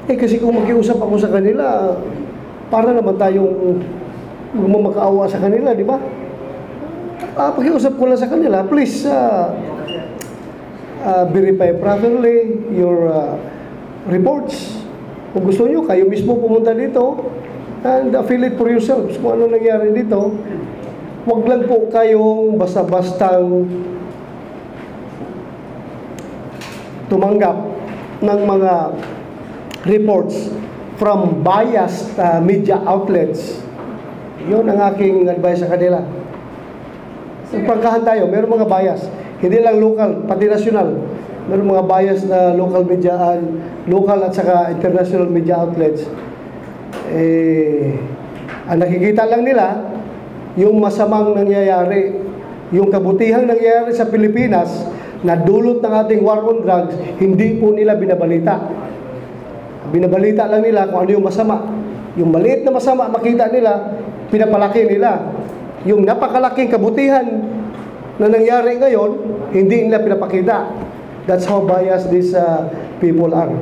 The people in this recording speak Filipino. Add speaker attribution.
Speaker 1: Kasi kung makiusap ako sa kanila, para naman tayong makaawa sa kanila, di ba? Pakiusap ko lang sa kanila, please, verify properly your reports. Kung gusto nyo, kayo mismo pumunta dito and feel it for yourselves kung ano nangyari dito. Huwag lang po kayong basta-bastang tumanggap ng mga reports from biased media outlets. Yun ang aking advice sa kanila. Pagkahan tayo, meron mga bias. Hindi lang local, pati national. Meron mga bias na local media, local at saka international media outlets. Ang nakikita lang nila, yung masamang nangyayari, yung kabutihang nangyayari sa Pilipinas, na dulot ng ating war on drugs, hindi po nila binabalita. Binabalita lang nila kung ano yung masama. Yung maliit na masama, makita nila, pinapalaki nila. Yung napakalaking kabutihan na nangyari ngayon, hindi nila pinapakita. That's how biased these people are.